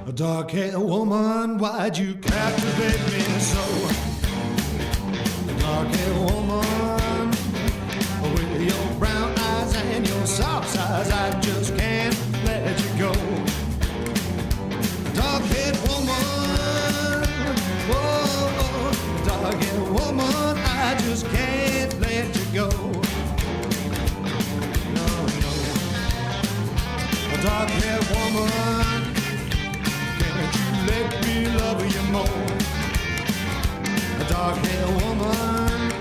A dark-haired woman, why'd you captivate me so? A dark-haired woman, with your brown eyes and your soft size, I just can't let you go. A dark-haired woman, whoa, dark-haired woman, I just can't let you go. No, no. A dark-haired woman, let me love you more. A dark-haired woman,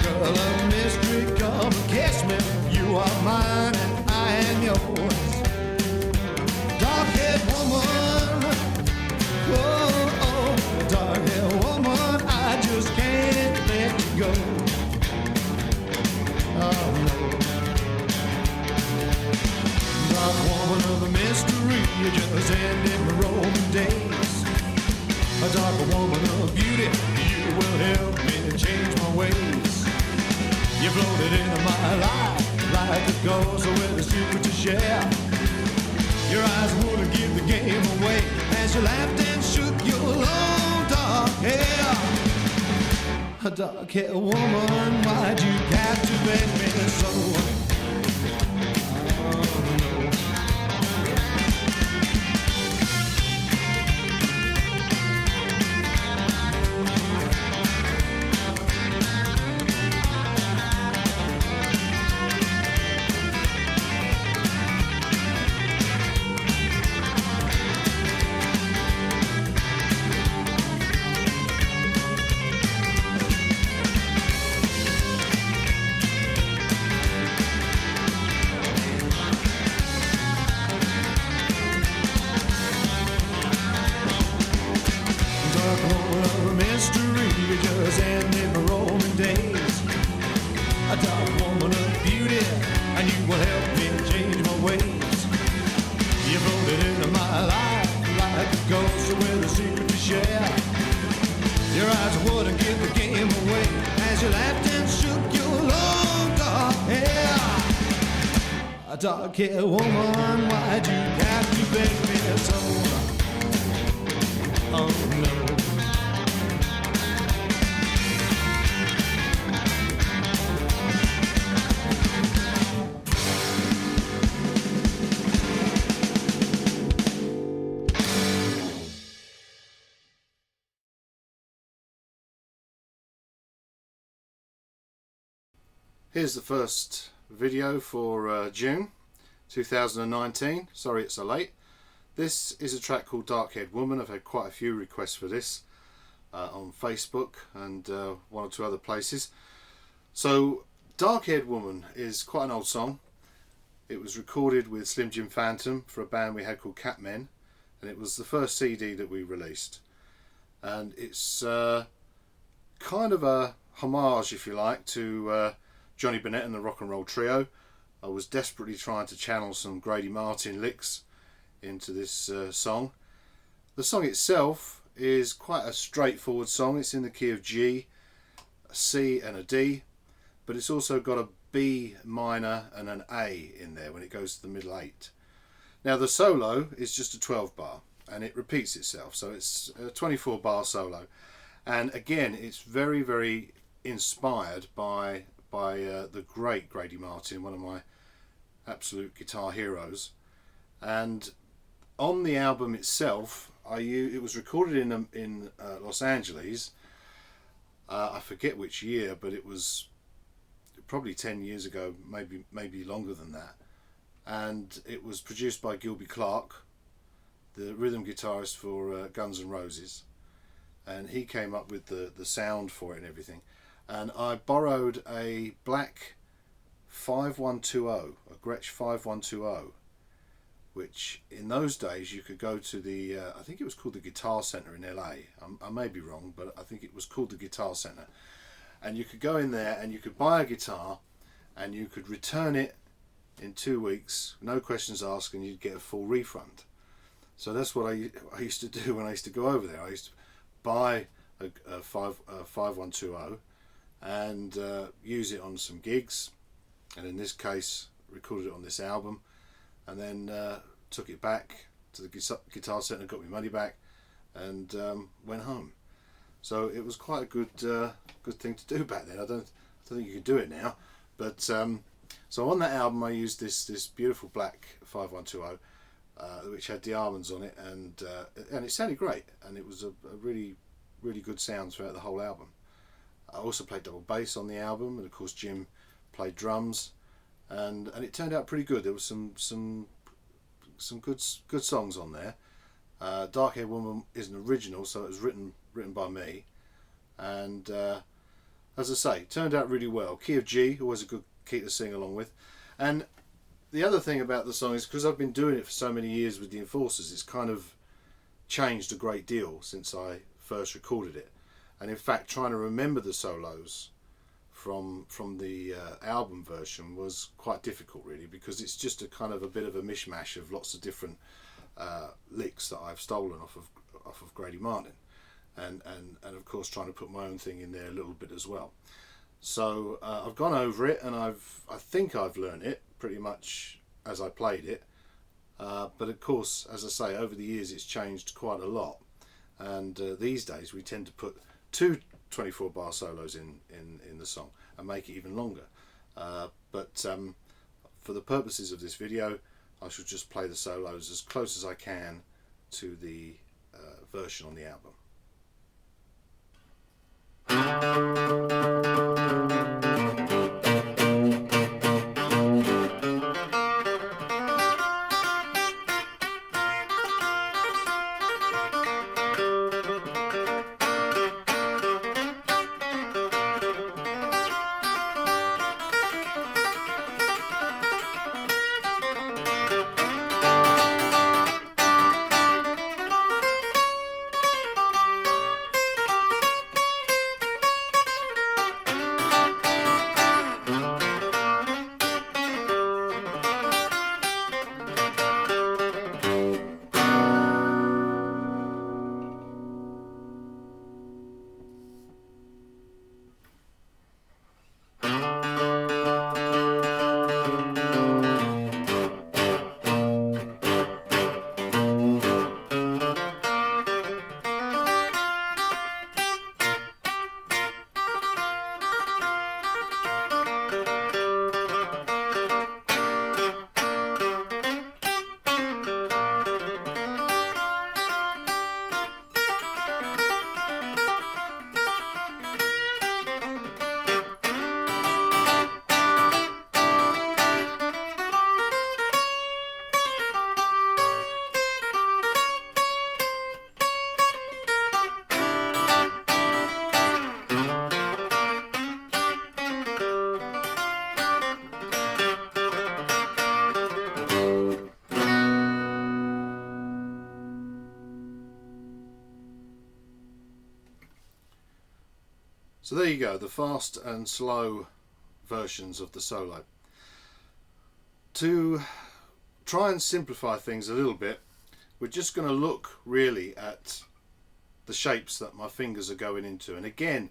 girl of mystery, come and kiss me. You are mine and I am yours. Dark-haired woman, oh, oh, dark-haired woman, I just can't let you go. Oh no. Dark woman of a mystery, you just ended my Roman days. A dark woman of beauty, you will help me change my ways. You floated into my life like a ghost with a secret to share. Your eyes wouldn't give the game away as you laughed and shook your long dark hair. A dark-haired woman, why'd you captivate me so? A dark-haired woman, why'd you captivate me so? Oh no. Here's the first video for June 2019. Sorry it's so late. This is a track called Dark-Haired Woman. I've had quite a few requests for this on Facebook and one or two other places. So Dark-Haired Woman is quite an old song. It was recorded with Slim Jim Phantom for a band we had called Catmen, and it was the first CD that we released. And it's kind of a homage, if you like, to Johnny Bennett and the Rock and Roll Trio. I was desperately trying to channel some Grady Martin licks into this song. The song itself is quite a straightforward song. It's in the key of G, a C and a D, but it's also got a B minor and an A in there when it goes to the middle 8. Now the solo is just a 12 bar and it repeats itself, so it's a 24 bar solo, and again it's very, very inspired by the great Grady Martin, one of my absolute guitar heroes. And on the album itself, it was recorded in Los Angeles. I forget which year, but it was probably 10 years ago, maybe longer than that. And it was produced by Gilby Clarke, the rhythm guitarist for Guns N' Roses, and he came up with the sound for it and everything. And I borrowed a black 5120, a Gretsch 5120, which in those days you could go to the, I think it was called the Guitar Center in LA. I may be wrong, but I think it was called the Guitar Center. And you could go in there and you could buy a guitar and you could return it in 2 weeks, no questions asked, and you'd get a full refund. So that's what I used to do when I used to go over there. I used to buy a 5120 and use it on some gigs, and in this case recorded it on this album, and then took it back to the guitar center, got my money back, and went home. So it was quite a good thing to do back then. I don't think you can do it now, but so on that album I used this beautiful black 5120, which had the almonds on it, and it sounded great, and it was a really good sound throughout the whole album. I also played double bass on the album, and of course Jim played drums, and it turned out pretty good. There was some good songs on there. Dark Haired Woman is an original, so it was written by me, and as I say, it turned out really well. Key of G, always a good key to sing along with. And the other thing about the song is, because I've been doing it for so many years with the Enforcers, it's kind of changed a great deal since I first recorded it. And in fact, trying to remember the solos from the album version was quite difficult, really, because it's just a kind of a bit of a mishmash of lots of different licks that I've stolen off of Grady Martin, and of course trying to put my own thing in there a little bit as well. So I've gone over it, and I think I've learned it pretty much as I played it, but of course, as I say, over the years it's changed quite a lot, and these days we tend to put two 24 bar solos in the song and make it even longer, but for the purposes of this video I shall just play the solos as close as I can to the version on the album. So there you go, the fast and slow versions of the solo. To try and simplify things a little bit, we're just going to look really at the shapes that my fingers are going into. And again,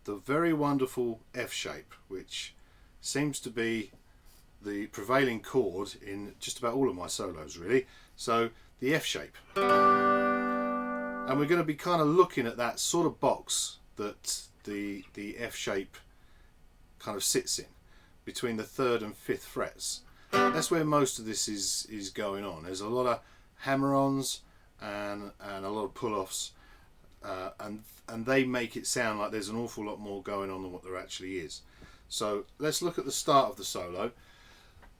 the very wonderful F shape, which seems to be the prevailing chord in just about all of my solos, really. So the F shape. And we're going to be kind of looking at that sort of box that the F shape kind of sits in, between the 3rd and 5th frets. That's where most of this is going on. There's a lot of hammer-ons and a lot of pull-offs, and they make it sound like there's an awful lot more going on than what there actually is. So let's look at the start of the solo.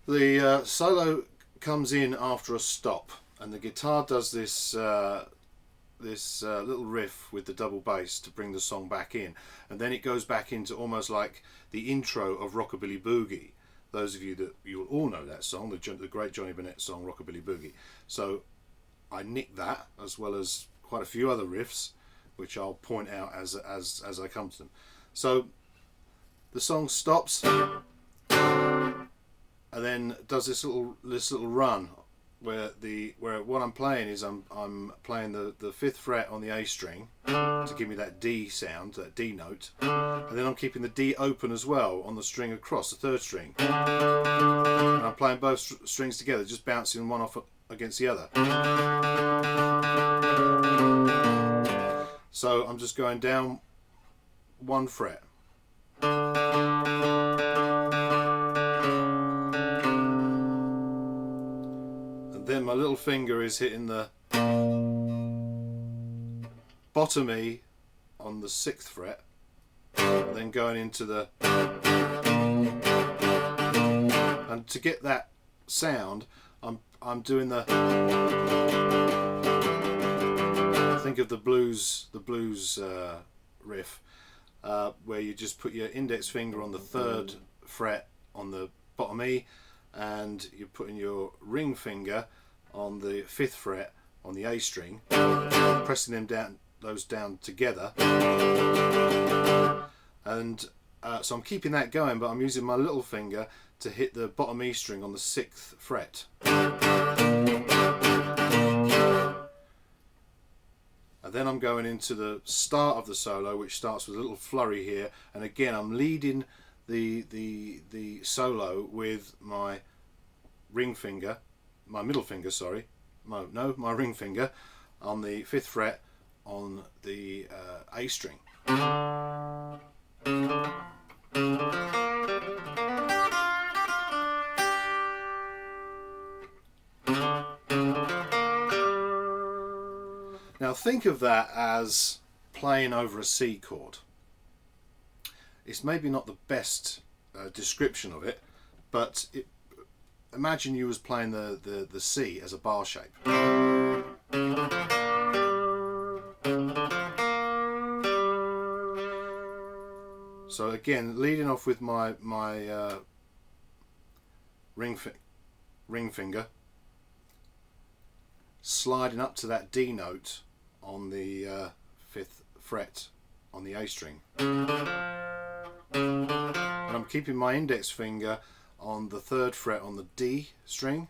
The solo comes in after a stop, and the guitar does this little riff with the double bass to bring the song back in, and then it goes back into almost like the intro of Rockabilly Boogie. Those of you that you'll all know that song, the great Johnny Burnett song Rockabilly Boogie. So I nicked that, as well as quite a few other riffs, which I'll point out as I come to them. So the song stops and then does this little run where what I'm playing is I'm playing the 5th fret on the A string to give me that D sound, that D note, and then I'm keeping the D open as well on the string across, the 3rd string, and I'm playing both strings together, just bouncing one off against the other. So I'm just going down one fret. And then my little finger is hitting the bottom E on the 6th fret, and then going into the, and to get that sound I'm doing the, think of the blues riff, where you just put your index finger on the 3rd fret on the bottom E, and you're putting your ring finger on the 5th fret on the A string, pressing them down, those down together, and so I'm keeping that going, but I'm using my little finger to hit the bottom E string on the 6th fret. And then I'm going into the start of the solo, which starts with a little flurry here, and again I'm leading the solo with my ring finger, my middle finger, sorry, no, my ring finger on the 5th fret on the A string. Now think of that as playing over a C chord. It's maybe not the best description of it, but imagine you was playing the C as a bar shape. So again, leading off with my ring finger, sliding up to that D note on the 5th fret on the A string, and I'm keeping my index finger on the 3rd fret on the D string,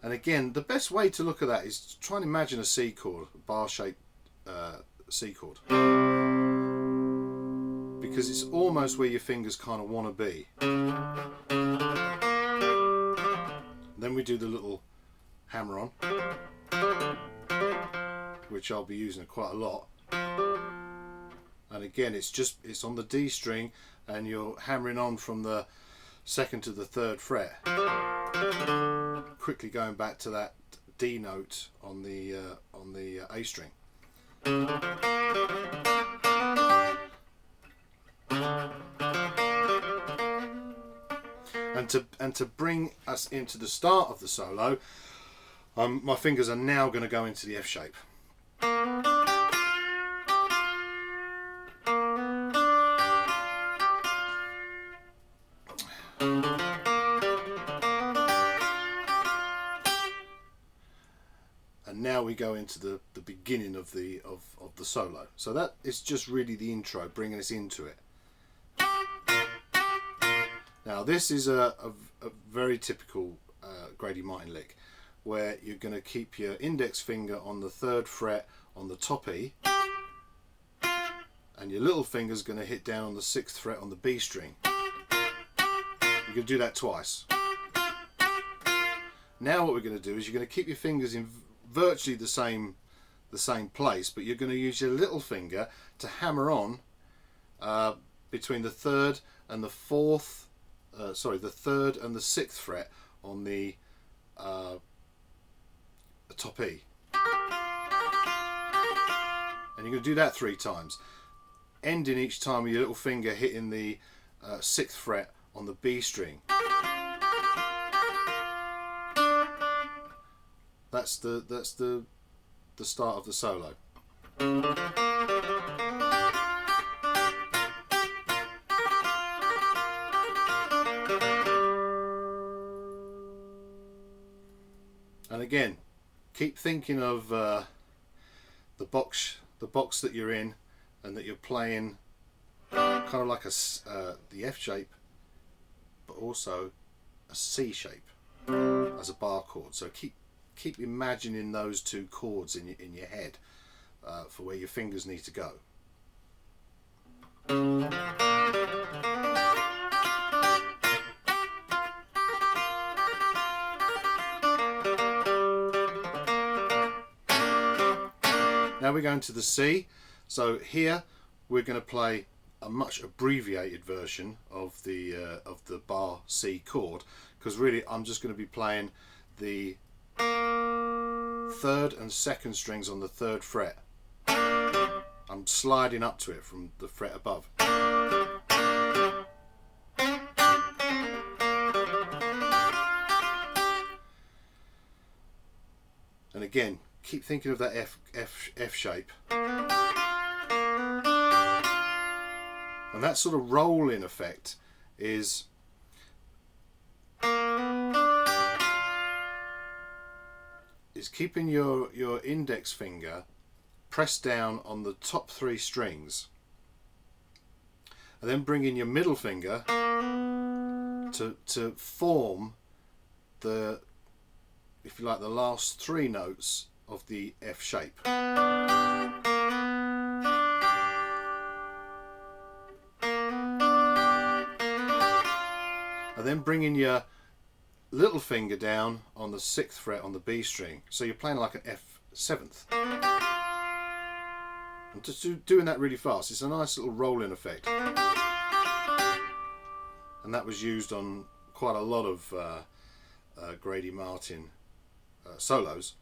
and again the best way to look at that is to try and imagine a C chord, a bar shaped C chord, because it's almost where your fingers kind of want to be. Then we do the little hammer on, which I'll be using quite a lot, and again it's on the D string, and you're hammering on from the 2nd to the 3rd fret, quickly going back to that D note on the A string. And to bring us into the start of the solo, my fingers are now going to go into the F shape. And now we go into the beginning of the solo. So that is just really the intro, bringing us into it. Now this is a very typical Grady Martin lick, where you're going to keep your index finger on the 3rd fret on the top E, and your little finger's going to hit down on the 6th fret on the B string. You're going to do that twice. Now what we're going to do is you're going to keep your fingers in virtually the same place, but you're going to use your little finger to hammer on between the 3rd and the 4th. The 3rd and the 6th fret on the top E, and you're going to do that 3 times, ending each time with your little finger hitting the 6th fret on the B string. That's the start of the solo. And again, keep thinking of the box that you're in, and that you're playing kind of like the F shape, but also a C shape as a bar chord. So keep imagining those 2 chords in your head for where your fingers need to go. we're going to the C. So here we're going to play a much abbreviated version of the bar C chord, because really I'm just going to be playing the third and second strings on the third fret. I'm sliding up to it from the fret above. And again, keep thinking of that F shape. And that sort of roll-in effect is keeping your index finger pressed down on the top three strings, and then bringing your middle finger to form the, if you like, the last three notes of the F shape. And then bringing your little finger down on the 6th fret on the B string, so you're playing like an F7th. And just doing that really fast, it's a nice little roll-in effect. And that was used on quite a lot of Grady Martin solos,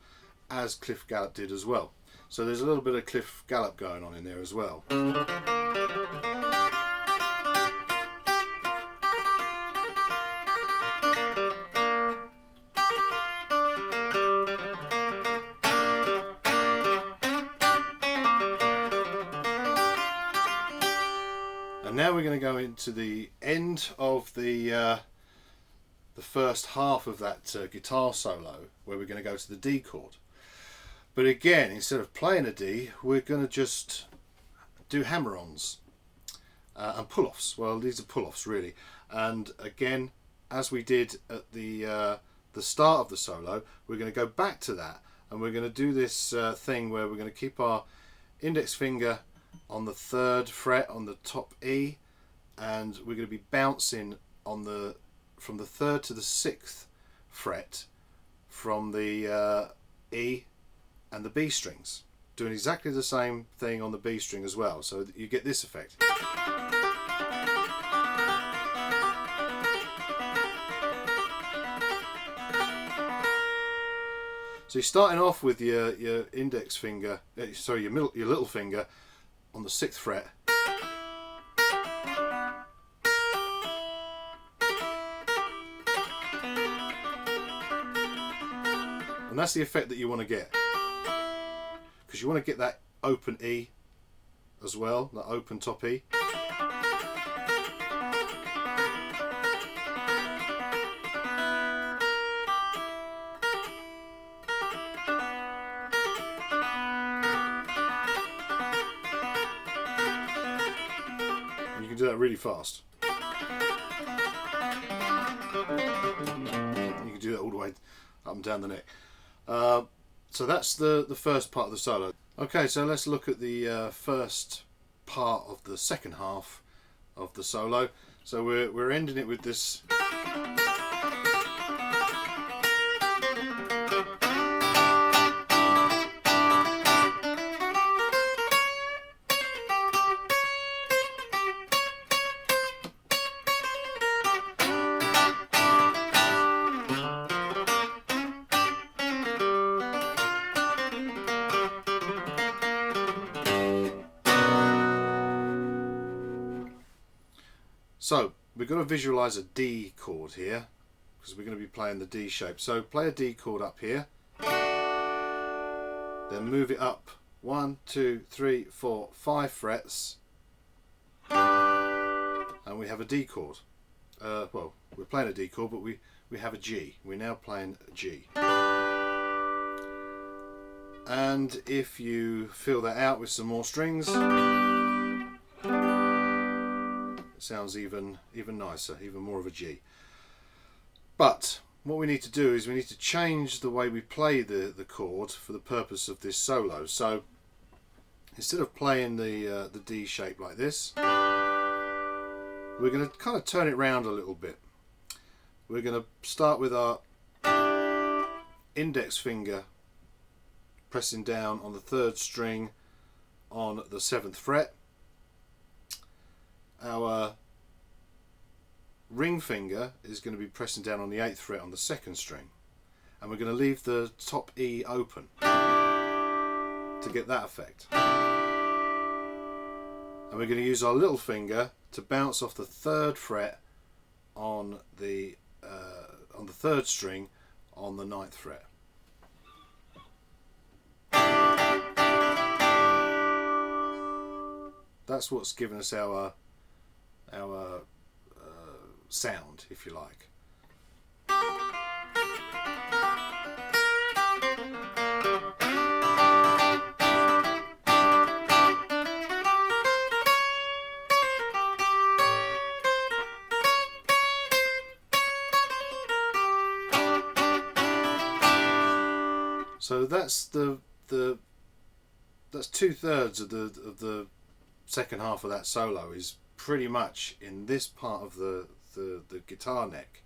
as Cliff Gallup did as well. So there's a little bit of Cliff Gallup going on in there as well. And now we're going to go into the end of the first half of that guitar solo, where we're going to go to the D chord. But again, instead of playing a D, we're going to just do hammer-ons and pull-offs. Well, these are pull-offs really. And again, as we did at the start of the solo, we're going to go back to that, and we're going to do this thing where we're going to keep our index finger on the 3rd fret on the top E, and we're going to be bouncing on from the 3rd to the 6th fret from the E and the B strings, doing exactly the same thing on the B string as well, so that you get this effect. So you're starting off with your index finger, sorry, your little finger on the 6th fret. And that's the effect that you want to get, because you want to get that open E as well, that open top E. And you can do that really fast. You can do that all the way up and down the neck. So that's the first part of the solo. Okay, so let's look at the first part of the second half of the solo. So we're ending it with this. So we've got to visualize a D chord here, because we're going to be playing the D shape. So play a D chord up here, then move it up 1, 2, 3, 4, 5 frets, and we have a D chord. Well, we're playing a D chord, but we have a G. We're now playing a G. And if you fill that out with some more strings, sounds even nicer, even more of a G. But what we need to do is we need to change the way we play the chord for the purpose of this solo. So instead of playing the D shape like this, we're going to kind of turn it round a little bit. We're going to start with our index finger pressing down on the 3rd string on the 7th fret. Our ring finger is going to be pressing down on the 8th fret on the 2nd string, and we're going to leave the top E open to get that effect. And we're going to use our little finger to bounce off the 3rd fret on the 3rd string on the 9th fret. That's what's given us our sound, if you like. So that's that's 2/3 of the second half of that solo is pretty much in this part of the guitar neck.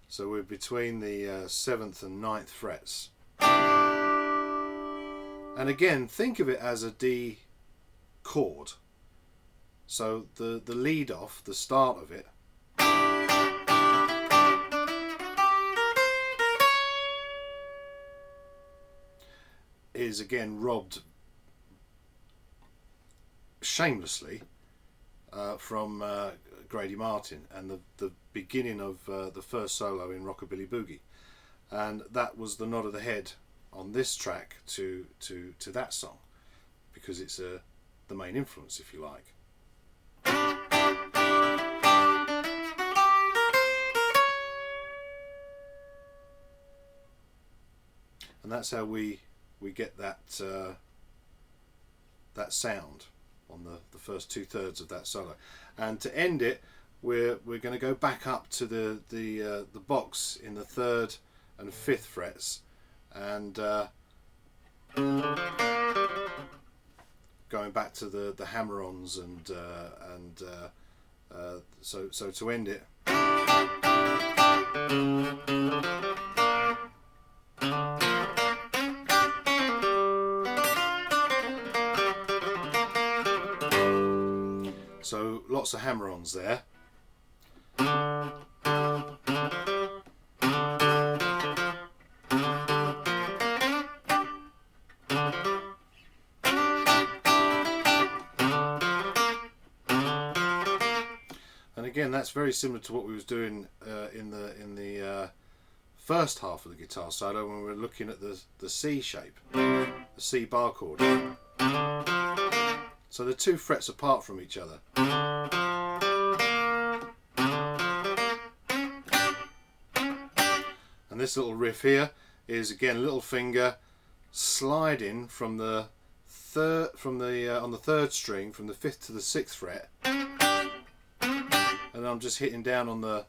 So we're between the 7th and 9th frets. And again, think of it as a D chord. So the lead off, the start of it, is again robbed shamelessly from Grady Martin and the beginning of the first solo in Rockabilly Boogie, and that was the nod of the head on this track to that song, because it's the main influence, if you like. And that's how we get that that sound on the first 2/3 of that solo. And to end it, we're going to go back up to the box in the 3rd and 5th frets, and going back to the hammer-ons, and so to end it. So lots of hammer-ons there. And again, that's very similar to what we was doing in the first half of the guitar solo, when we were looking at the C shape, the C bar chord. So they're 2 frets apart from each other. And this little riff here is again little finger sliding from the third, on the 3rd string, from the 5th to the 6th fret, and I'm just hitting down on the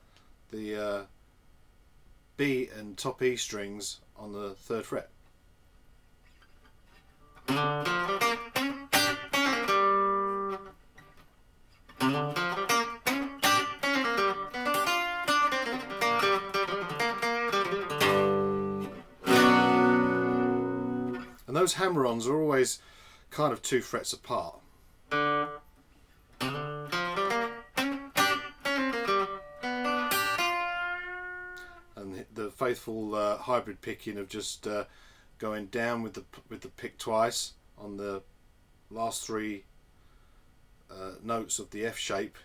B and top E strings on the 3rd fret. And those hammer-ons are always kind of 2 frets apart. And the faithful hybrid picking of just going down with the pick twice on the last 3 notes of the F shape,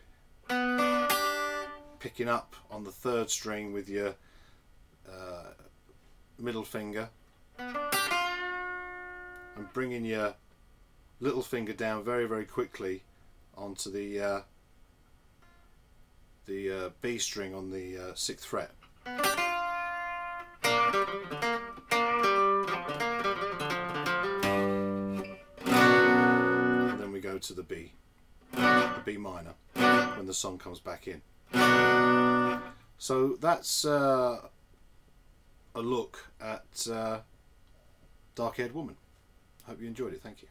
picking up on the 3rd string with your middle finger, and bringing your little finger down very, very quickly onto the B string on the 6th fret. And then we go to the B minor when the song comes back in. So that's a look at Dark Haired Woman. Hope you enjoyed it. Thank you.